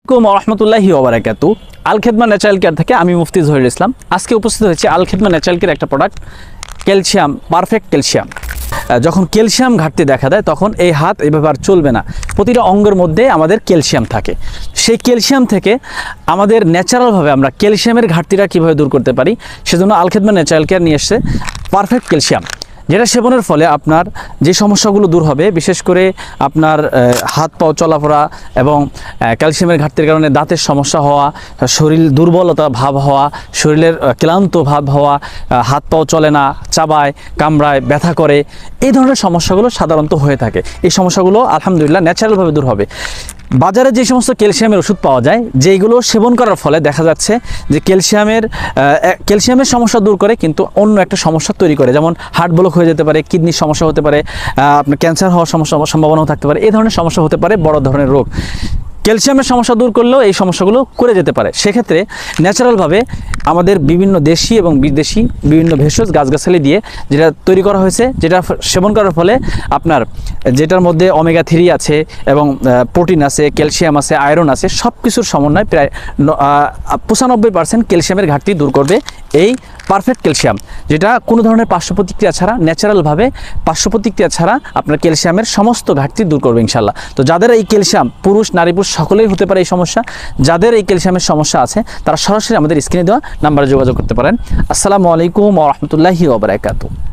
আসসালামু আলাইকুম রহমতুল্লাহি ওবারাকাতু। আল খেদমা ন্যাচারাল কেয়ার থেকে আমি মুফতি জহিরুল ইসলাম। আজকে উপস্থিত হয়েছে আল খেদমা ন্যাচারাল কেয়ার একটা প্রোডাক্ট, ক্যালসিয়াম, পারফেক্ট ক্যালসিয়াম। যখন ক্যালসিয়াম ঘাটতি দেখা দেয় তখন এই হাত এইভাবে আর চলবে না। প্রতিটা অঙ্গের মধ্যে আমাদের ক্যালসিয়াম থাকে। সেই ক্যালসিয়াম থেকে আমাদের ন্যাচারালভাবে আমরা ক্যালসিয়ামের ঘাটতিটা কীভাবে দূর করতে পারি, সেজন্য আল খেদমা ন্যাচারাল কেয়ার নিয়ে এসছে পারফেক্ট ক্যালসিয়াম, যেটা সেবনের ফলে আপনার যে সমস্যাগুলো দূর হবে, বিশেষ করে আপনার হাত পাও চলাফেরা এবং ক্যালসিয়ামের ঘাটতির কারণে দাঁতের সমস্যা হওয়া, শরীর দুর্বলতা ভাব হওয়া, শরীরের ক্লান্ত ভাব হওয়া, হাত পাও চলে না, চাবায়, কামড়ায়, ব্যথা করে, এই ধরনের সমস্যাগুলো সাধারণত হয়ে থাকে। এই সমস্যাগুলো আলহামদুলিল্লাহ ন্যাচারালভাবে দূর হবে। বাজারে যে সমস্ত ক্যালসিয়ামের ওষুধ পাওয়া যায়, যেগুলো সেবন করার ফলে দেখা যাচ্ছে যে ক্যালসিয়ামের সমস্যা দূর করে কিন্তু অন্য একটা সমস্যা তৈরি করে, যেমন হার্ট ব্লক হয়ে যেতে পারে, কিডনির সমস্যা হতে পারে, আপনার ক্যান্সার হওয়ার সম্ভাবনাও থাকতে পারে। এই ধরনের সমস্যা হতে পারে, বড় ধরনের রোগ। ক্যালসিয়ামের সমস্যা দূর করলেও এই সমস্যাগুলো করে যেতে পারে। সেক্ষেত্রে ন্যাচারালভাবে আমাদের বিভিন্ন দেশি এবং বিদেশি বিভিন্ন ভেষজ গাছগাছালি দিয়ে যেটা তৈরি করা হয়েছে, যেটা সেবন করার ফলে আপনার যেটার মধ্যে ওমেগা 3 আছে এবং প্রোটিন আছে, ক্যালসিয়াম আছে, আয়রন আছে, সব কিছুর সমন্বয় প্রায় 95% ক্যালসিয়ামের ঘাটতি দূর করবে এই পারফেক্ট ক্যালসিয়াম, যেটা কোনো ধরনের পার্শ্ব প্রতিক্রিয়া ছাড়া, ন্যাচারালভাবে পার্শ্ব প্রতিক্রিয়া ছাড়া আপনার ক্যালসিয়ামের সমস্ত ঘাটতি দূর করবে ইনশাল্লাহ। তো যাদের এই ক্যালসিয়াম, পুরুষ নারী পুরুষ সকলেই হতে পারে এই সমস্যা, যাদের এই ক্যালসিয়ামের সমস্যা আছে তারা সরাসরি আমাদের স্ক্রিনে দেওয়া নাম্বারে যোগাযোগ করতে পারেন। আসসালামু আলাইকুম ওয়া রাহমাতুল্লাহি ওয়া বারাকাতুহু।